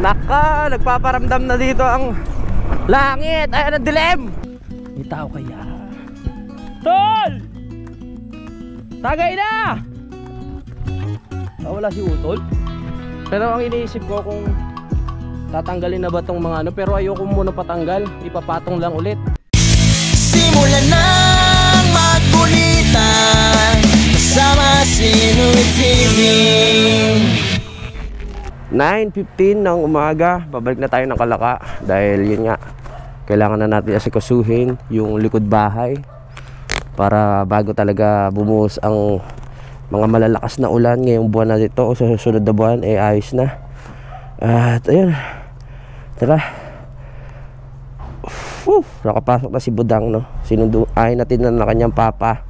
Naka, nagpaparamdam na dito ang langit. Ayan ang dilim. May tao kaya? Tol! Tagay na! Wala si Utol. Pero ang iniisip ko kung tatanggalin na ba tong mga ano. Pero ayoko muna patanggal. Ipapatong lang ulit. Simulan ng magkulitan kasama si Nuit TV. 9:15 ng umaga, babalik na tayo ng Kalaka dahil yun nga, kailangan na natin asikasuhin yung likod bahay para bago talaga bumuhos ang mga malalakas na ulan ngayong buwan na dito o sa susunod na buwan ayos na. At ayun, tara, nakapasok na si Budang, no? Sinunduin natin na kanyang papa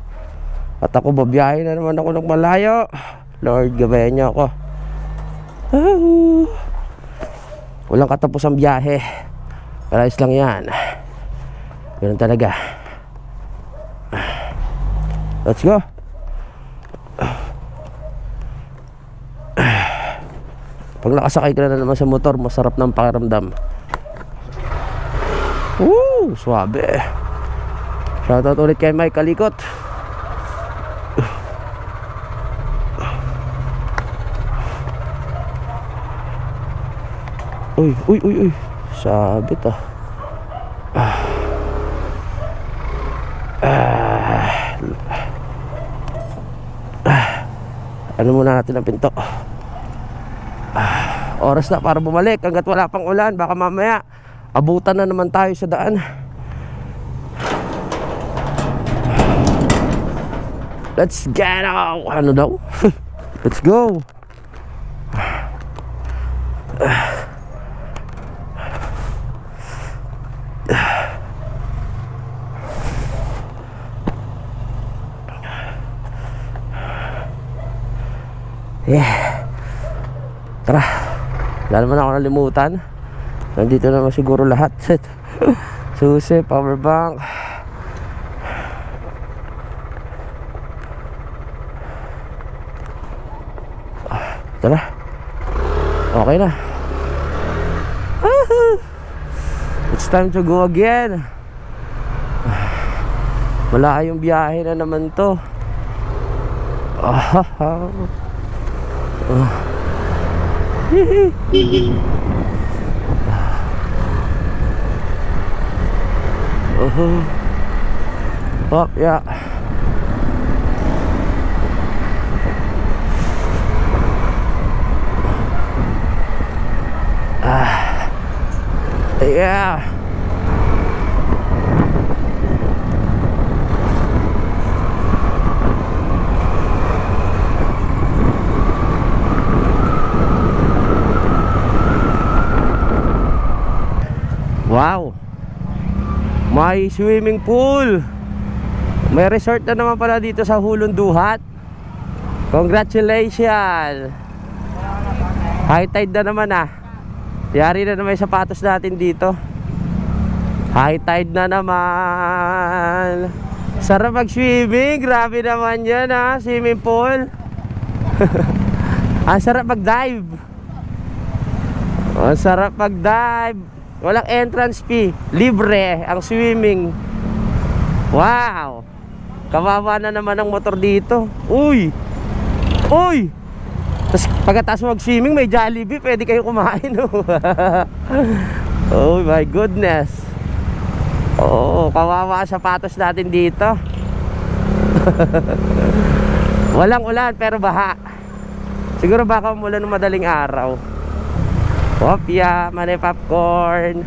at ako babiyahin na naman ako ng malayo. Lord, gabayan niyo ako. Walang katapos ang biyahe. Ayos lang yan. Ganun talaga. Let's go. Pag nakasakay ka na naman sa motor, masarap ng pakiramdam. Suabe. Shoutout ulit kay Mike Kalikot. Uy, sabit ano muna natin ang pinto. Oras na para bumalik hanggat wala pang ulan. Baka mamaya abutan na naman tayo sa daan. Let's get out. Ano daw? Let's go. Tara, wala naman ako nalimutan. Nandito naman siguro lahat. Susi, power bank. Tara, okay na. It's time to go again. Malayong biyahe na naman to. Oh, yeah. Yeah. Wow, may swimming pool. May resort na naman pala dito sa Hulun Duhat. Congratulations. High tide na naman Yari na naman yung sapatos natin dito. High tide na naman. Sarap mag-swimming. Grabe naman yan swimming pool. Ang sarap mag-dive. Ang sarap mag-dive. Walang entrance fee. Libre ang swimming. Wow. Kawawa na naman ang motor dito. Uy. Tapos pagkatapos mag-swimming may Jollibee. Pwede kayo kumain. Oh my goodness. Kawawa ang sapatos natin dito. Walang ulan pero baha. Siguro baka umulan ng madaling araw. Opya, mani popcorn.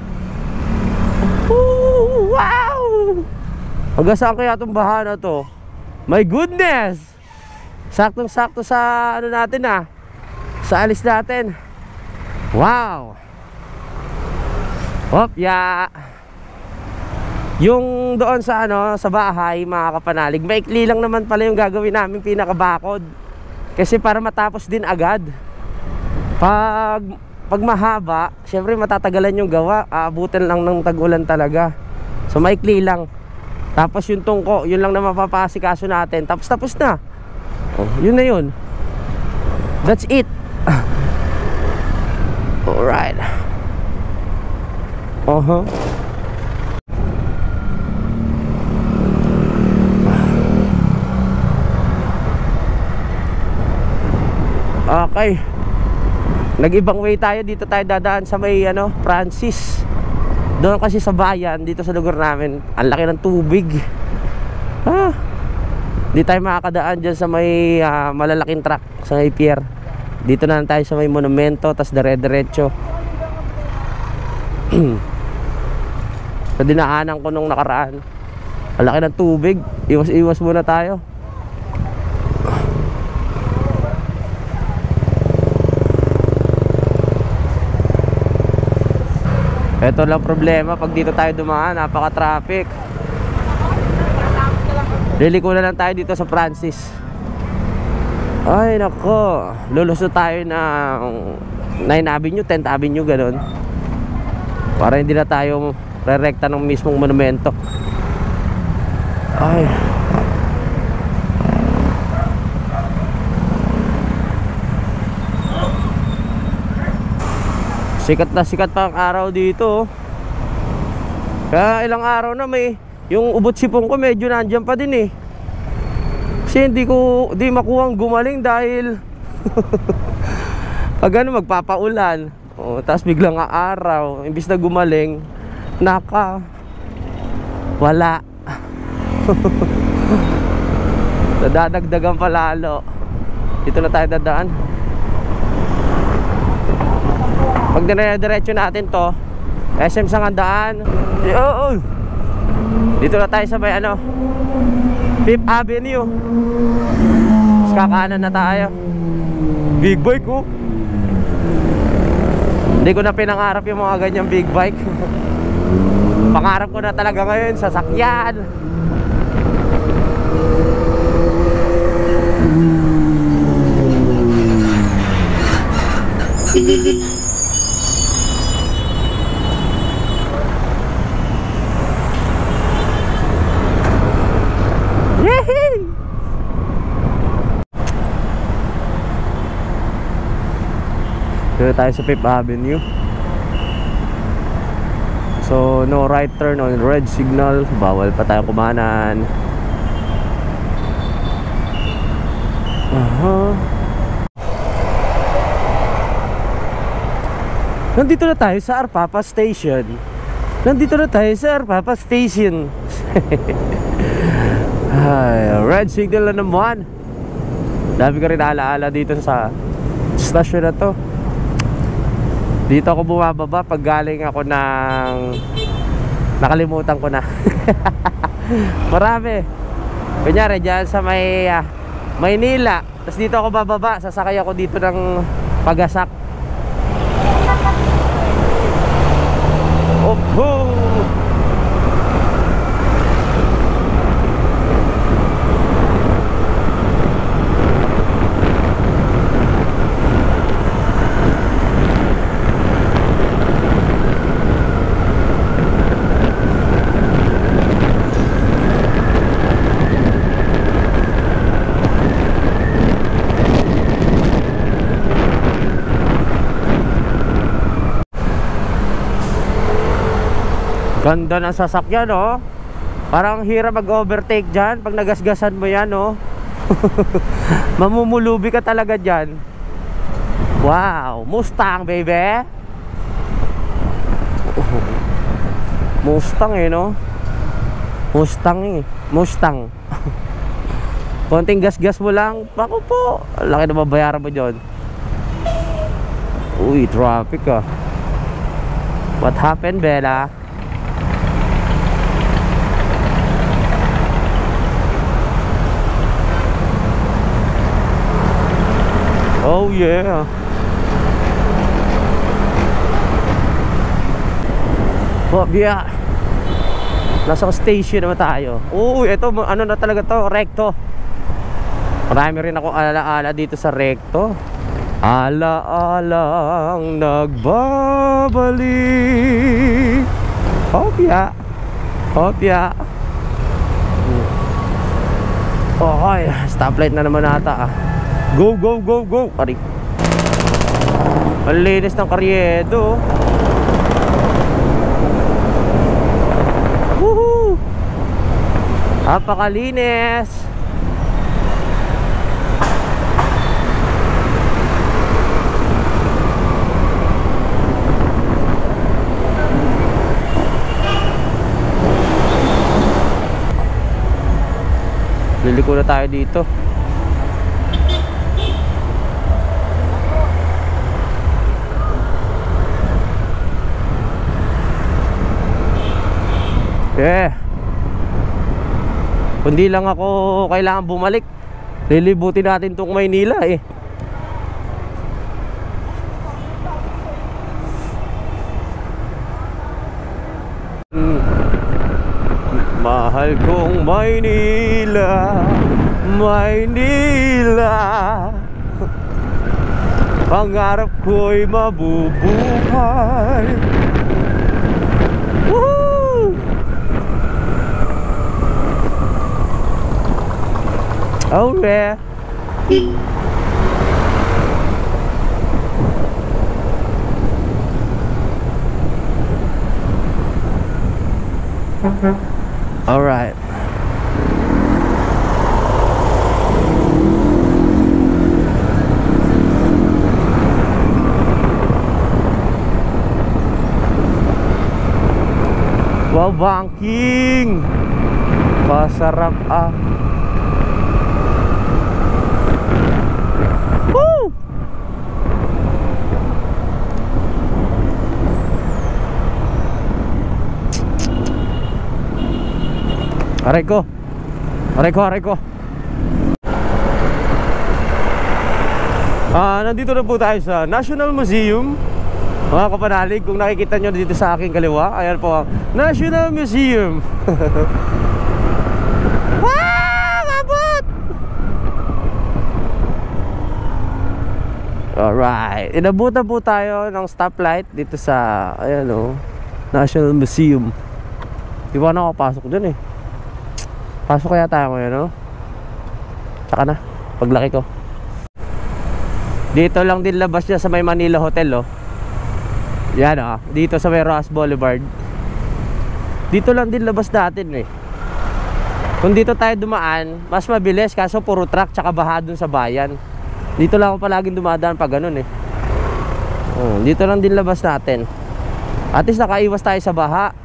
Wow! Hanggang saan kaya itong baha na to? My goodness! Saktong-sakto sa ano natin sa alis natin. Wow! Opya! Yung doon sa sa bahay, mga kapanalig, maikli lang naman pala yung gagawin namin pinakabakod. Kasi para matapos din agad. Pag mahaba, syempre matatagalan yung gawa. Aabutin lang ng tag-ulan talaga. So maikli lang. Tapos yung tungko, yun lang na mapapasikaso natin. Tapos na. Yun na yun. That's it. Alright. Oho. Okay. Nag-ibang way tayo. Dito tayo dadaan sa may Francis. Doon kasi sa bayan, dito sa lugar namin, ang laki ng tubig. Di tayo makakadaan dyan sa may malalaking truck, sa may pier. Dito na lang tayo sa may monumento, tas dire-diretso. Sa dinaanan ko nung nakaraan, ang laki ng tubig. Iwas-iwas muna tayo. Ito lang problema, pag dito tayo dumaan, napaka-traffic. Liliko na lang tayo dito sa Francis. Ay nako, lulusot tayo ng 9th Avenue, 10th Avenue, ganun. Para hindi na tayo rerekta ng mismong monumento. Ay. Sikat na sikat pa ang araw dito. Kaya ilang araw na yung ubot sipong ko medyo nandiyan pa din eh. Kasi di makuhang gumaling dahil pag magpapaulan. Tapos biglang araw, imbis na gumaling, wala. Dadagdagan pa lalo. Dito na tayo dadaan. Pag dire-diretso natin to, SM Sangandaan. Dito na tayo sa may 5th Avenue. Tapos kakanan na tayo. Big bike ko. Hindi ko na pinangarap yung mga ganyang big bike. Pangarap ko na talaga ngayon, sasakyan. Dito tayo sa 5th Avenue. So no right turn on red signal. Bawal pa tayo kumanan. Nandito na tayo sa Arpapa Station. Ay, red signal na naman. Dami ko rin alaala dito sa station na to. Dito ako bumababa pag galing ako ng nakalimutan ko na. Marami. Kunyari dyan sa may Maynila. Tapos dito ako bababa, sasakay ako dito ng Pagasak. Opo! Ganda ng sasakyan, oh. Parang hirap mag-overtake dyan pag nagasgasan mo yan, oh. Mamumulubi ka talaga dyan. Wow, Mustang, baby. Mustang no? Mustang. Konting gas-gas mo lang, ako po, laki na mabayaran mo dyan. Uy, traffic ah. What happened, Bella? Oh yeah. Oh yeah. Nasa station naman tayo. Uy, ito ano na talaga to, Recto. Marami rin ako alaala dito sa Recto. Alaalang nagbabalik. Hopya. Okay, stoplight na naman ata ah. Go. Ari. Malinis ng Karyedo. Napakalinis. Liliko na tayo dito. Kundi lang ako kailangan bumalik, lilibutin natin tong Maynila eh. Mahal kong Maynila, Maynila, pangarap ko'y mabubuhay. Woo! Oh yeah. All right. Wow, banking. Pasarap ah. Woo! Aray ko. Nandito na po tayo sa National Museum. Mga kapanalig, kung nakikita nyo dito sa aking kaliwa, ayan po ang National Museum. Wow! Abot! Alright, inabutan po tayo ng stoplight dito sa, ayan o, National Museum. Di ba nakapasok dun eh. Pasok kaya tayo ngayon, no? Tsaka na, paglaki ko. Dito lang din labas niya sa may Manila Hotel, oh. Yan, oh. Dito sa may Ross Boulevard. Dito lang din labas natin, eh. Kung dito tayo dumaan, mas mabilis, kaso puro truck tsaka baha dun sa bayan. Dito lang ako palaging dumadaan pag ganun, eh. Dito lang din labas natin. At least nakaiwas tayo sa baha.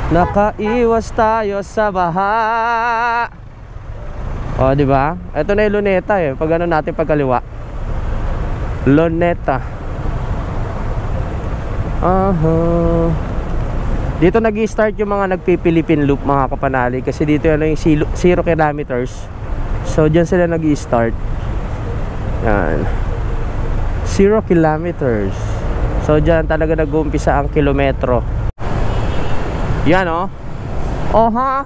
Nakaiwas tayo sa baha. O, di ba? Ito na yung Luneta eh. Pag ano natin pagkaliwa. Luneta. Dito nag-i-start yung mga nagpipilipin loop, mga kapanalig. Kasi dito yan yung 0 kilometers. So, dyan sila nag-i-start. Yan. 0 kilometers. So, dyan talaga nag-uumpisa ang kilometro. Yan o. Oha.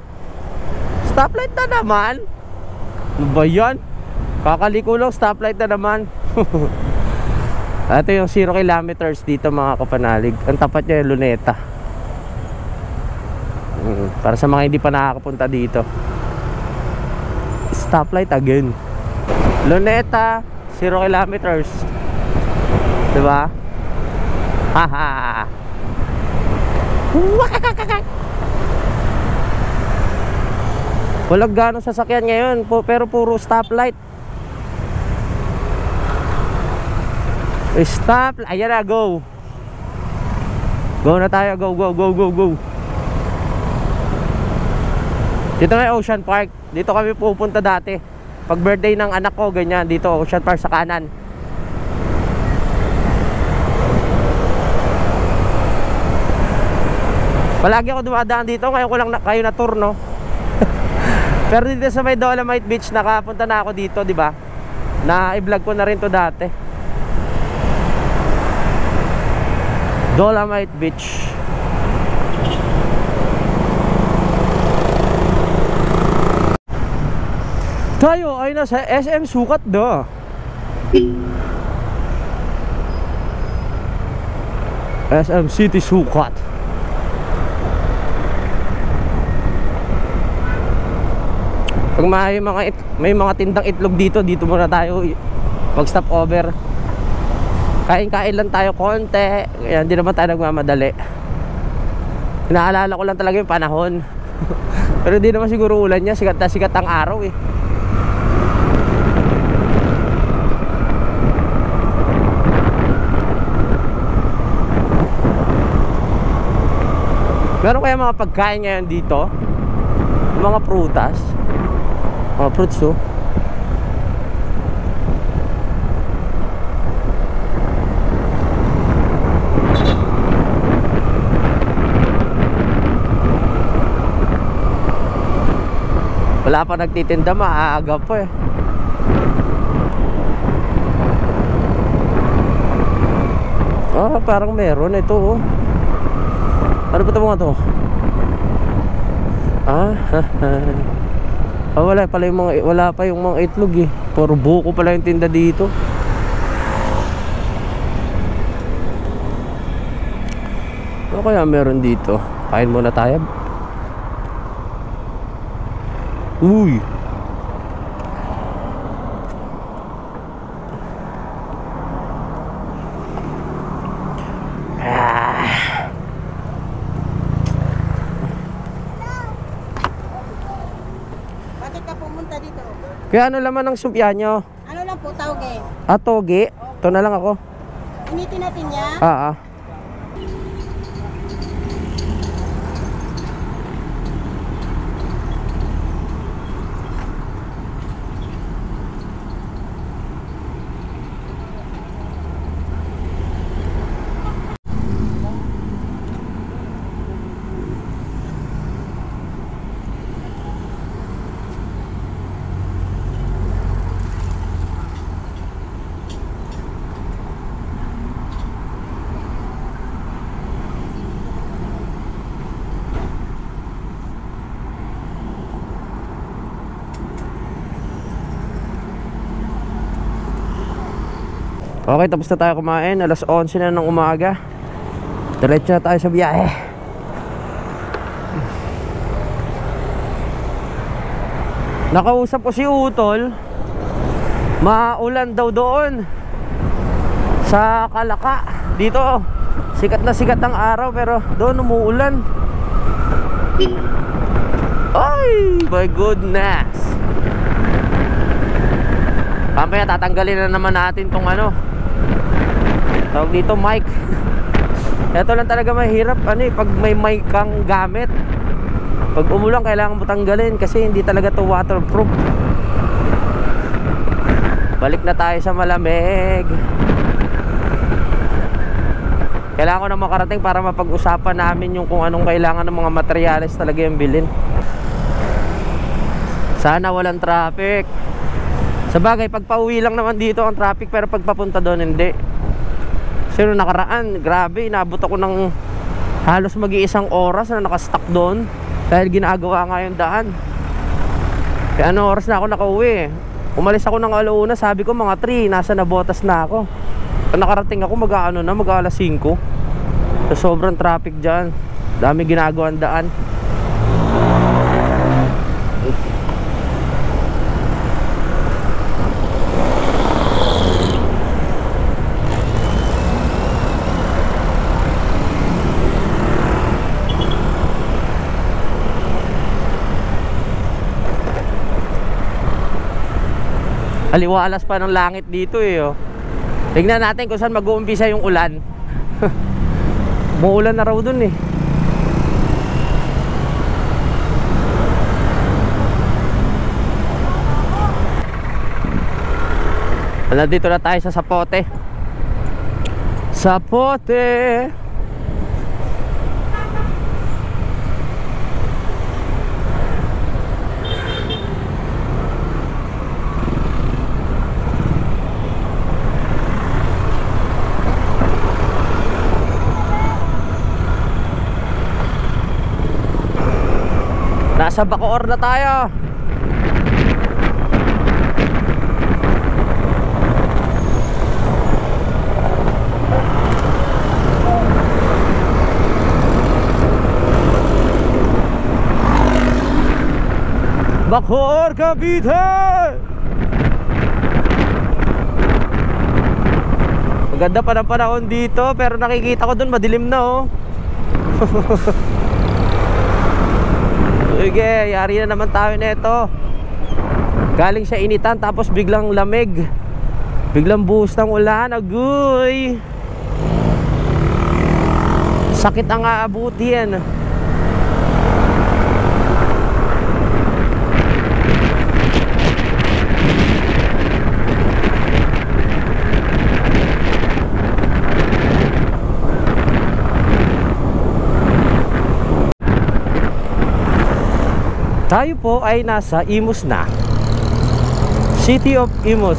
Stoplight na naman. Ano ba yan? Kakaliko lang, stoplight na naman. Ito yung 0 kilometers dito, mga kapanalig. Ang tapat niya yung Luneta. Para sa mga hindi pa nakakapunta dito. Stoplight again. Luneta, 0 kilometers. Diba? Haha. Walang ganong sasakyan ngayon, pero puro stoplight. Stop. Ayan na, go. Go na tayo, go. Dito na Ocean Park. Dito kami pupunta dati. Pag birthday ng anak ko, ganyan. Dito, Ocean Park sa kanan. Palagi ako dumadaan dito. Ngayon ko lang kayo na tour, no? Pero dito sa may Dolomite Beach, nakapunta na ako dito, di ba? Na i-vlog ko na rin to dati. Dolomite Beach. Tayo ay nasa SM Sukat do. SM City Sukat. Pag may mga tindang itlog dito muna tayo mag stop over. Kain-kain lang tayo konti. Hindi naman tayo nagmamadali. Inaalala ko lang talaga yung panahon. Pero di naman siguro ulan niya, sikat na sikat ang araw eh. Meron kaya mga pagkain ngayon dito? Mga prutas, mga fruits oh. Wala pa nagtitinda, maaga pa eh. Ah, parang meron ito oh. Ano ba ito mga to? Ah, oh, wala pala yung mga, wala pa yung mga itlog eh. Puro buko pala yung tinda dito. Ano kaya meron dito? Kain muna tayo. Uy. Kaya ano laman ng sumpya nyo? Ano lang po, tawge. Ah, toge? Ito na lang ako. Initin natin niya. Ah. Okay, tapos na tayo kumain. Alas 11 na ng umaga. Diretso na tayo sa biyahe. Nakausap ko si Utol. Maulan daw doon sa Kalaka. Dito sikat na sikat ang araw, pero doon umuulan. Ay, my goodness. Mamaya tatanggalin na naman natin tong ano, tawag dito, mic. Ito lang talaga mahirap ano eh, pag may mic kang gamit. Pag umulan kailangan mo tanggalin kasi hindi talaga to waterproof. Balik na tayo sa malamig. Kailangan ko na makarating para mapag-usapan namin yung kung anong kailangan ng mga materyales talaga yung bilhin. Sana walang traffic. Sabagay, pag pauwi lang naman dito ang traffic, pero pag papunta doon hindi. Kasi nung nakaraan, grabe, inabot ako ng halos mag-iisang oras na nakastuck doon dahil ginagawa nga yung daan. Kaya ano oras na ako nakauwi. Umalis ako ng alauna, sabi ko mga 3, nasa Nabotas na ako. Pag nakarating ako mag-alas 5. So sobrang traffic dyan, dami ginagawang daan. Aliwalas pa ng langit dito eh oh. Tingnan natin kung saan mag-uumpisa yung ulan. Muulan na raw dun eh. Nandito na tayo sa Sapote. Sapote. Nasa Bacoor na tayo. Bacoor, Cavite. Maganda pa ng panahon dito, pero nakikita ko dun madilim na oh. Sige, yari na naman tayo nito. Galing sa initan tapos biglang lamig. Biglang buhos ng ulan. Agoy! Sakit ang aabuti yan. Tayo po ay nasa Imus na. City of Imus.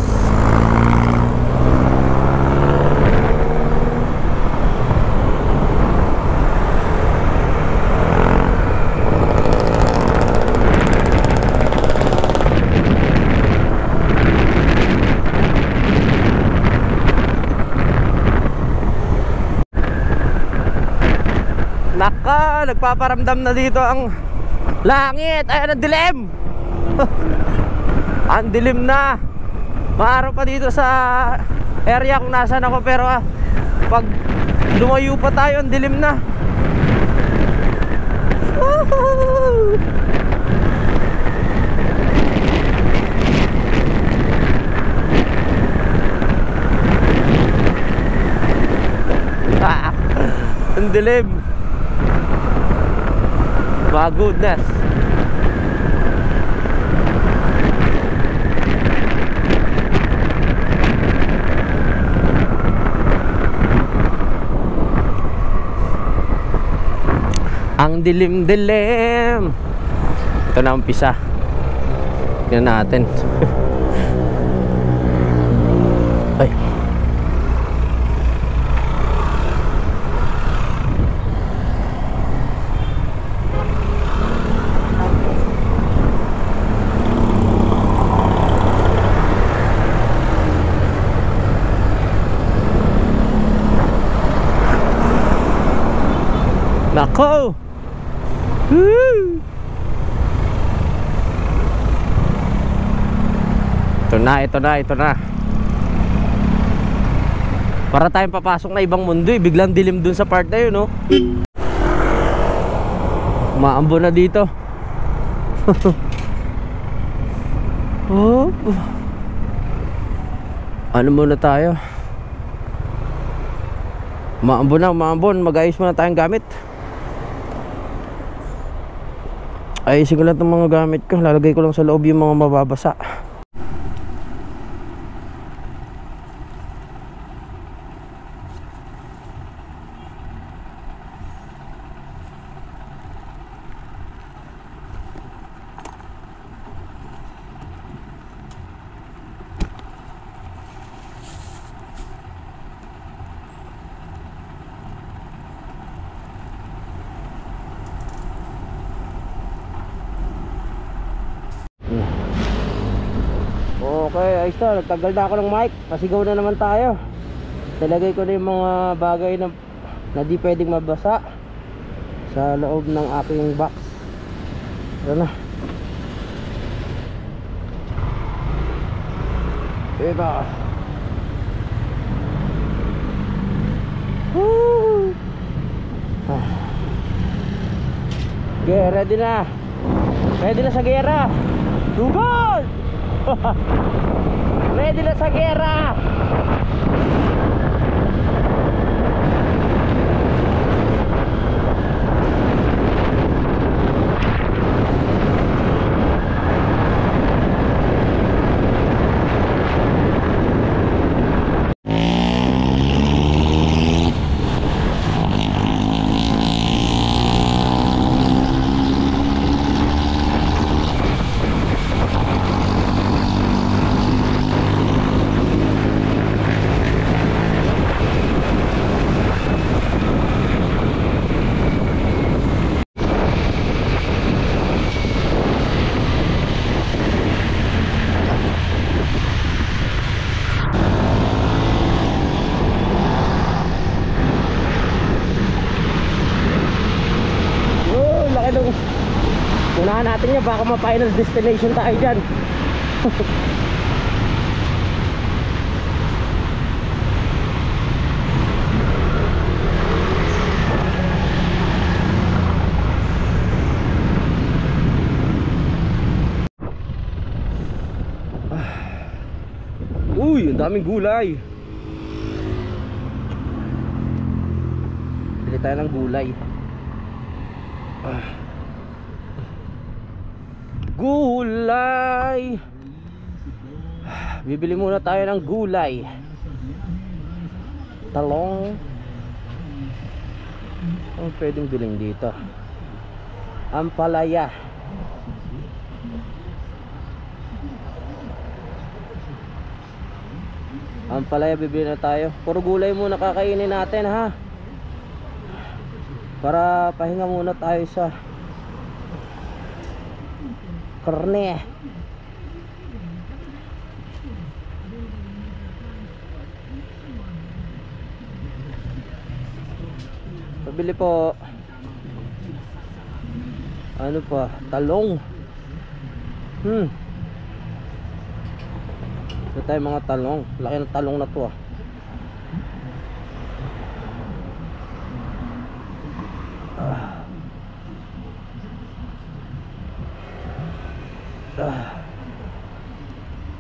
Naka, nagpaparamdam na dito ang langit. Ay, ang dilim. Ang dilim na. Maaraw pa dito sa area kung nasaan ako. Pero pag lumayo pa tayo, ang dilim na. Woohoo! Ang dilim. My goodness. Ang dilim-dilim. Ito na umpisa. Tingnan natin. Ay. Nako! Woo! Ito na. Para tayong papasok na ibang mundo eh. Biglang dilim dun sa part na yun, no? Umaambo na dito. Oh. Ano muna tayo? Umaambon. Mag-ayos muna tayong gamit. Ayusin ko lang itong mga gamit ko. Lalagay ko lang sa loob yung mga mababasa. Okay, ayos na. Nagtagal na ako ng mic. Pasigaw na naman tayo. Nilagay ko na yung mga bagay na di pwedeng mabasa sa loob ng aking box. Ano na. Diba? Woo! Okay, ready na. Ready na sa gera. Tugol! Ready na sa gera. Unahan natin yan, baka ma-final destination tayo dyan. Uy, ang daming gulay. Bili tayo ng gulay. Gulay. Bibili muna tayo ng gulay. Talong. Ano pwedeng biling dito? Ampalaya. Ampalaya bibili na tayo. Puro gulay muna kakainin natin ha. Para pahinga muna tayo sa karne. Pabili po. Ano pa? Talong. Ito tayo mga talong. Laki ng talong na to ah.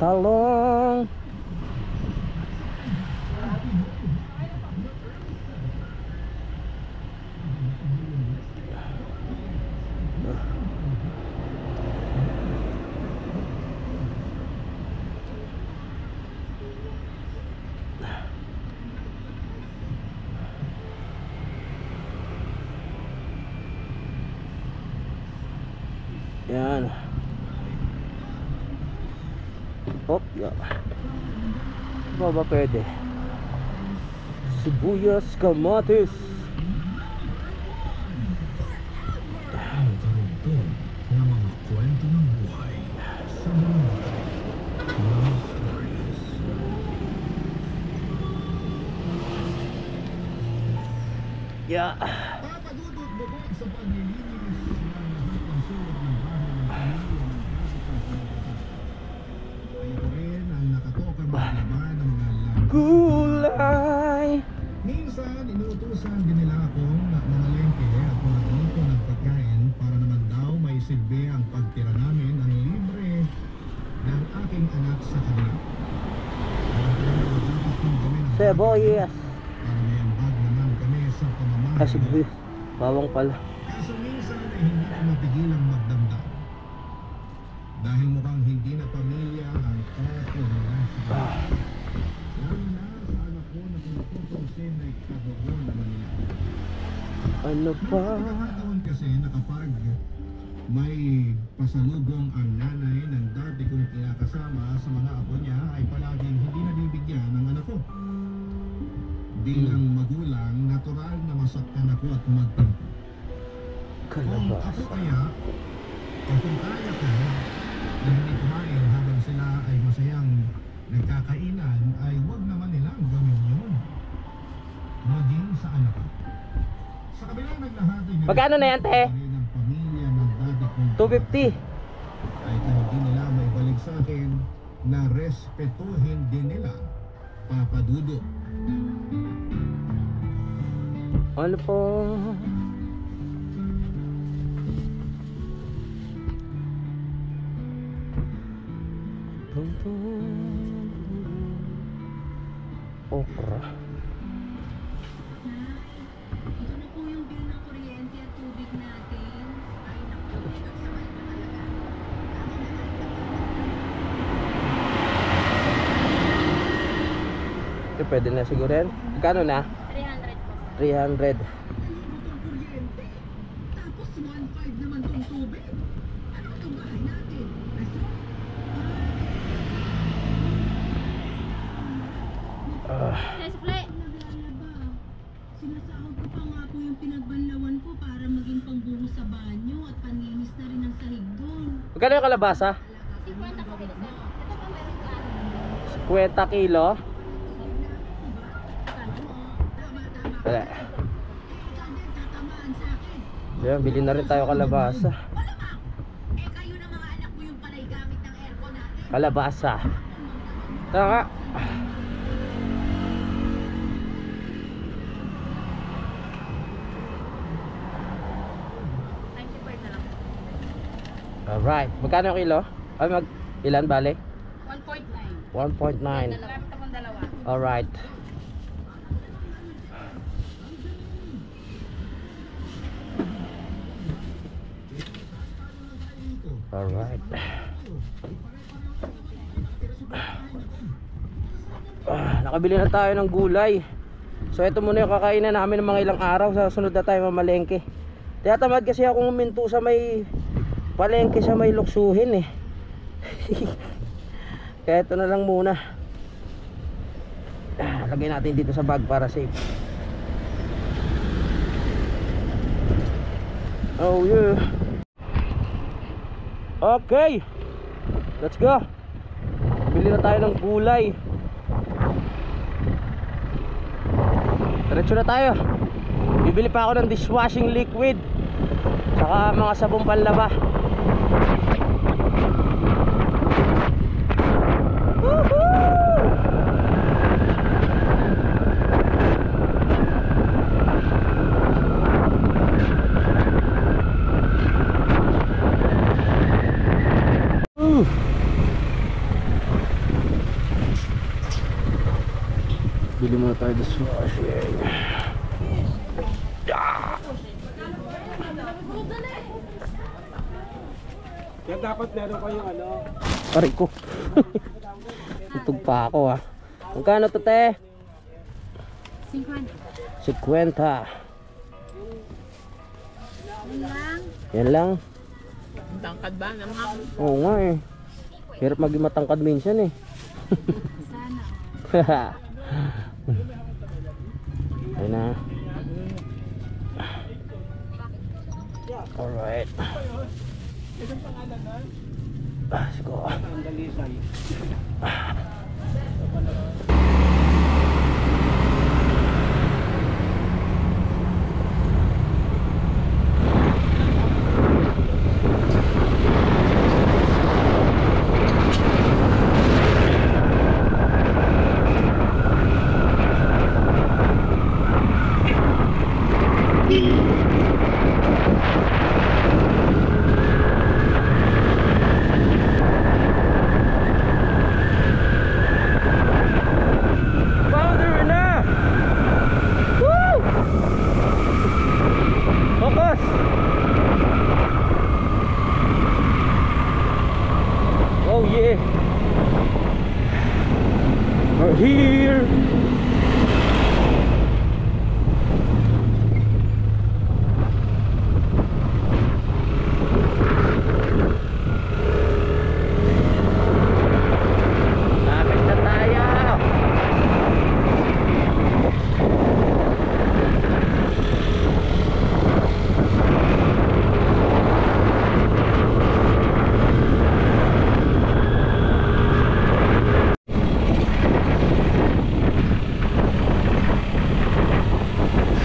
Talong. Yan. Hop, ya. Ba pwede? Sibuyas, kamatis. Ng mga kwento ng buhay sa mga love stories. Ya. Papadudot bukod sa paglilinis ng lahat ng sulok ng bahay ng pamilya ng ay ito rin ang nakatokang maglaban ng mga laban. Gulay. Minsan, inuutusan din nila akong mamalengke at magluto ng pagkain para naman daw may silbi ang pagtira namin ng libre ng aking anak sa kanila. Sibuyas. Para may ambag naman kami sa pamamahay. Ah, sibuyas. Bawang pala. Kaso minsan ay hindi ko mapigilang magdamdam. Dahil mukhang hindi na pamilya ang ako nila sa lalo na sa anak ko na kung tutusin ay kadugo naman nila. Ano pa? Pagkakataon kasi na kapag may pasalubong ang nanay ng dati kong kinakasama sa mga apo niya ay palaging hindi nabibigyan ng anak ko. Bilang magulang, natural na masaktan ako at magtampo. Kung Kalabasa. ako kaya, o kung kaya ko, na hindi kumain habang sila ay masayang nagkakainan, ay wag naman nilang gawin yun. Maging sa anak ko. Sa kabilang naglahati ng Magkano na yan, te? ng pamilya ng dati kong 250. ay hindi nila may balik sa akin na respetuhin din nila papadudo. Ano po? Okra. Ito na po yung bill ng kuryente at tubig natin. Ay, naku, nagsakay pa talaga. Pwede na siguro yan. Magkano na? 300 po. 300. Kuryente. Tapos 1.5 naman tong tubig. Ano itong bahay natin? Display. Naglalaba. Sinasahod ko pa nga po yung pinagbanlawan ko para maging pangbuhos sa banyo at panlinis na rin ang sahig doon. Magkano yung kalabasa? 50 po kilo sir. Ito po meron ka. 50 kilo. Wala. Ikaw din tatamaan sa akin. Yan, bili na rin tayo kalabasa. Malamang! Eh kayo ng mga anak mo yung palay gamit ng aircon natin. Kalabasa. Tara. Alright. Magkano yung kilo? Ay, ilan bale? 1.9. 1.9. Alright. Alright. Nakabili na tayo ng gulay. So ito muna yung kakainan namin ng mga ilang araw. Sa sunod na tayo mamalengke. Tiyatamad kasi akong huminto sa may palengke sa may luksuhin eh. Kaya ito na lang muna. Lagay natin dito sa bag para safe. Oh yeah. Okay, let's go. Bili na tayo ng gulay. Diretso na tayo. Bibili pa ako ng dishwashing liquid, saka mga sabong panlaba. Bili muna tayo dishwashing. Kaya dapat meron kayong ano. Aray ko. Tutug pa ako ah. Magkano to te? 50. 50. Yan lang. Tangkad ba na mga Oo nga eh. Hirap maging matangkad minsan eh. Sana. Ayun na. Alright. Let's go. Founder na! Woo! Focus! Oh yeah! We're here! Lapit na tayo!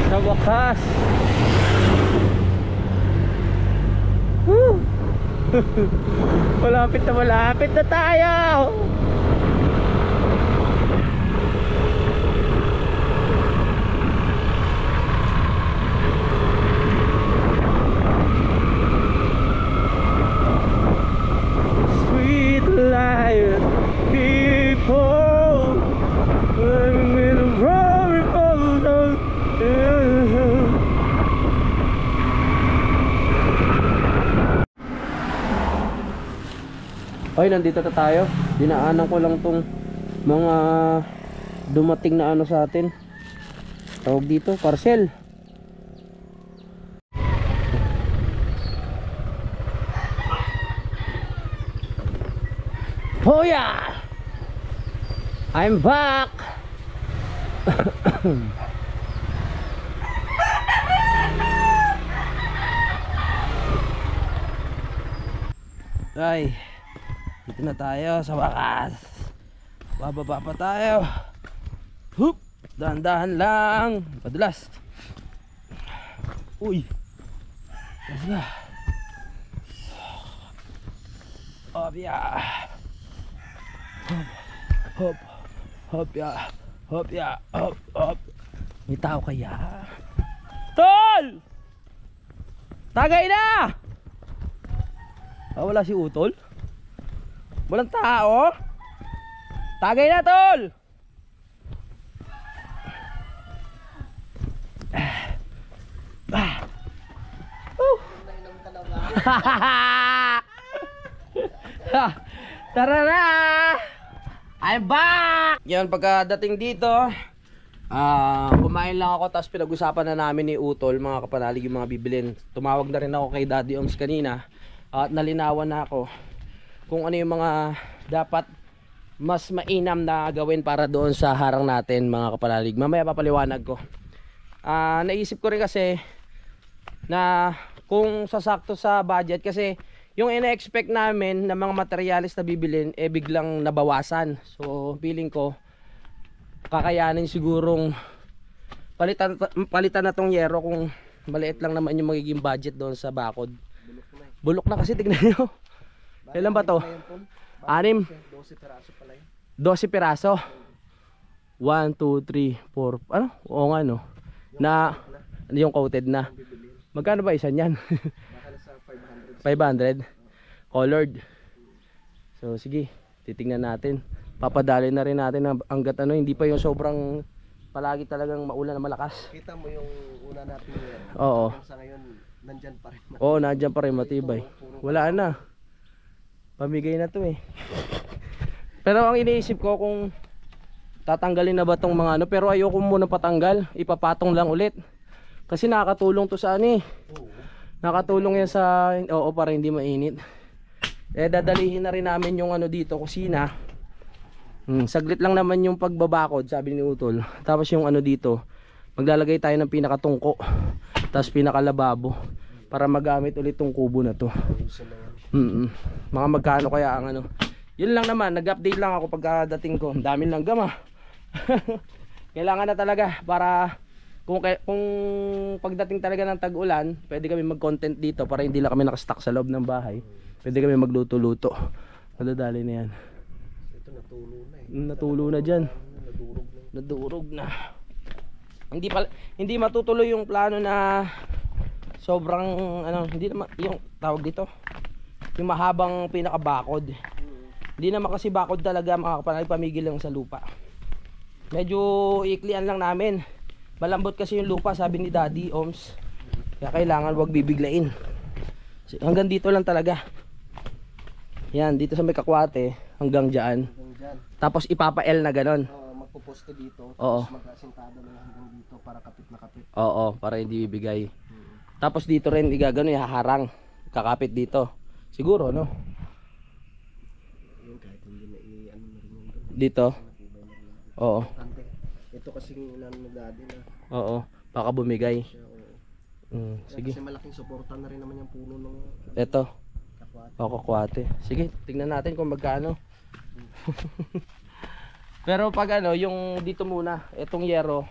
Sa wakas! Woo! Malapit na tayo! Sweet life, people, living in a roaring world. Ay, nandito na tayo. Dinaanan ko lang tong mga dumating na ano sa atin. Tawag dito, parcel. Oh yeah! I'm back! Ay, dito na tayo sa wakas. Bababa pa tayo. Hup! Dahan-dahan lang. Padulas. Uy! Masya. Hop ya. Hop. Hop ya. Hop ya. Hop. Hop. May tao kaya? Tol! Tagay na! Ah, wala si Utol? Walang tao? Tagay na, tol! Tara na! I'm back! Yan, pagkadating dito, kumain lang ako tapos pinag-usapan na namin ni Utol, mga kapanalig, yung mga bibilin. Tumawag na rin ako kay Daddy Oms kanina at nalinawan na ako kung ano yung mga dapat mas mainam na gawin para doon sa harang natin, mga kapanalig. Mamaya papaliwanag ko. Naisip ko rin kasi na kung sasakto sa budget, kasi yung ina-expect namin na mga materialis na bibilin biglang nabawasan. So feeling ko kakayanin sigurong palitan na tong yero kung maliit lang naman yung magiging budget doon sa bakod. Bulok na kasi, tignan nyo. Kailan ba to? 6? 12 piraso pala yun. 12 piraso. 1, 2, 3, 4. Ano? Oo nga, no? Na yung coated na. Magkano ba isa niyan? 500. Colored. So sige, titingnan natin. Papadali na rin natin hanggat ano, hindi pa yung sobrang palagi talagang maulan na malakas. Kita mo yung una natin yan. Oo. Sa ngayon, nandyan pa rin. Oo, nandyan pa rin matibay. Wala na. Pamigay na to eh. Pero ang iniisip ko kung tatanggalin na ba tong mga ano, pero ayoko muna patanggal, ipapatong lang ulit. Kasi nakakatulong to sa ano eh. Nakatulong yan sa, oo, para hindi mainit. Dadalihin na rin namin yung ano dito, kusina. Saglit lang naman yung pagbabakod, sabi ni Utol. Tapos yung ano dito, maglalagay tayo ng pinakatungko, tapos pinakalababo, para magamit ulit tong kubo na to. Mga magkano kaya ang ano. Yun lang naman, nag-update lang ako pagkadating ko. Ang dami lang gama. Kailangan na talaga para kung pagdating talaga ng tag-ulan, pwede kami mag-content dito para hindi lang kami nakastock sa loob ng bahay. Pwede kami magluto-luto. Nadadali na yan. Ito natulo na eh. Natulo na dyan. Nadurog na. Hindi matutuloy yung plano na sobrang ano, hindi naman yung tawag dito, yung mahabang pinakabakod. Hindi naman kasi bakod talaga, mga kapanalig, pamigil lang sa lupa. Medyo iklian lang namin. Malambot kasi yung lupa, sabi ni Daddy Oms. Kaya kailangan wag bibiglain. Hanggang dito lang talaga. Yan, dito sa may kakwate hanggang dyan. Tapos ipapa-L na ganon. Magpuposto dito. Oo. Tapos mag-asintado na lang hanggang dito para kapit na kapit. Oo, para hindi bibigay. Tapos dito rin igagano, ihaharang. Kakapit dito. Siguro, no? Yun, kahit hindi na i-ano na rin yun. Dito. Oo. Tante, ito kasing inano ni Daddy na. Oo. Baka bumigay. Siya, oo. Sige. Kasi malaking suporta na rin naman yung puno ng Ito. kakwate. O, kakwate. Sige, tingnan natin kung magkano. Pero pag ano, yung dito muna, itong yero,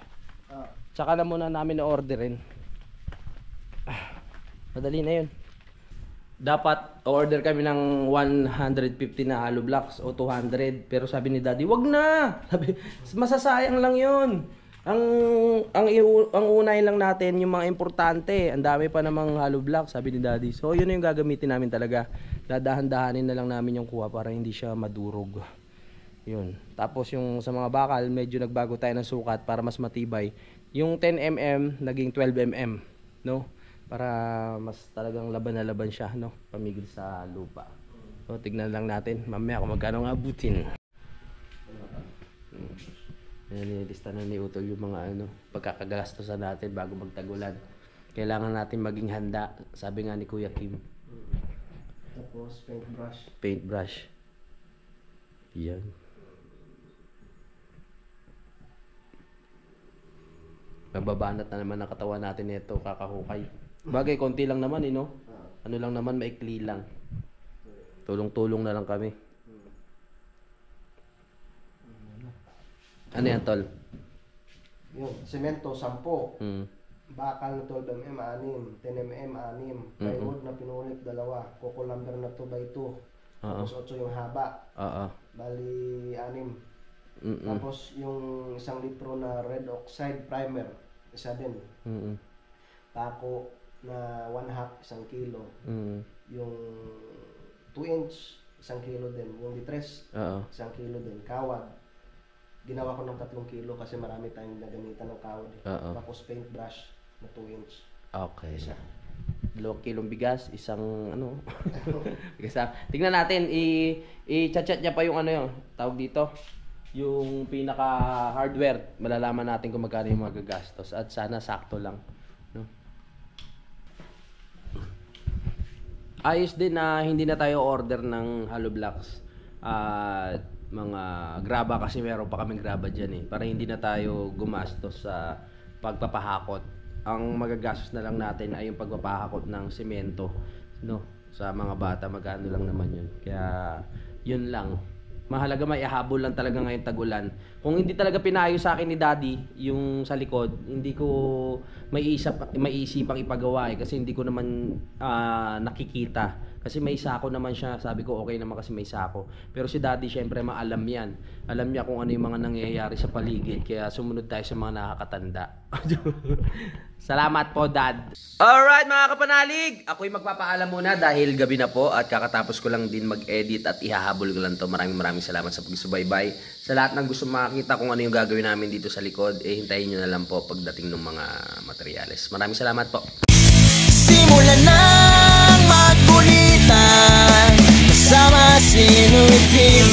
tsaka na muna namin na-orderin. Madali na yun. Dapat order kami ng 150 na hollow blocks o 200, pero sabi ni Daddy, wag na. Sabi, masasayang lang yun. Ang unahin lang natin yung mga importante. Ang dami pa namang hollow blocks, sabi ni Daddy. So yun yung gagamitin namin talaga. Dadahan-dahanin na lang namin yung kuha para hindi siya madurog. Yun. Tapos yung sa mga bakal, medyo nagbago tayo ng sukat para mas matibay. Yung 10mm naging 12mm, no? Para mas talagang laban na laban siya, no? Pamigil sa lupa. So tignan lang natin mamaya kung magkano nga abutin. Nilista na ni Utol yung mga ano, pagkakagastosan natin bago magtagulan. Kailangan natin maging handa, sabi nga ni Kuya Kim. Tapos paintbrush. Paintbrush. Yan. Mababanat na naman ang katawan natin nito, kakahukay. Bagay, konti lang naman no? Ano lang naman, maikli lang. Tulong-tulong na lang kami. Ano yan, Tol? Yun, semento 10. Bakal na 12mm 6, 10mm 6, plywood na pinulit 2, coco lumber na 2x2. Tapos 8 yung haba. Bali 6. Tapos yung 1 litro na red oxide primer, isa din. Pako na 1/2, 1 kilo. Yung 2 inch 1 kilo din. Yung bitres, Oo. 1 kilo din. Kawad, ginawa ko ng 3 kilo kasi marami tayong nagamitan ng kawad. Oo. Tapos paintbrush na 2 inch. Okay. Isa. 2 kilong bigas, isang ano. bigas. Tingnan natin, i-chat niya pa yung ano yun, tawag dito, yung pinaka hardware. Malalaman natin kung magkano yung magagastos at sana sakto lang, no? Ayos din na hindi na tayo order ng hollow blocks at mga graba kasi meron pa kaming graba dyan para hindi na tayo gumastos sa pagpapahakot. Ang magagastos na lang natin ay yung pagpapahakot ng semento, no? Sa mga bata magkano lang naman yun. Kaya yun lang. Mahalaga may ihabol lang talaga ngayon tag-ulan. Kung hindi talaga pinayo sa akin ni Daddy yung sa likod, hindi ko maiisipang ipagawa kasi hindi ko naman nakikita. Kasi may sako naman siya. Sabi ko okay naman kasi may sako. Pero si Daddy syempre maalam yan. Alam niya kung ano yung mga nangyayari sa paligid. Kaya sumunod tayo sa mga nakakatanda. Salamat po, Dad. Alright mga kapanalig, ako'y magpapaalam muna dahil gabi na po at kakatapos ko lang din mag-edit at ihahabol ko lang to. Maraming salamat sa pagsubaybay. Sa lahat ng gusto makakita kung ano yung gagawin namin dito sa likod, hintayin nyo na lang po pagdating ng mga materyales. Maraming salamat po. Simulan ng magkulitan kasama si Louie TV.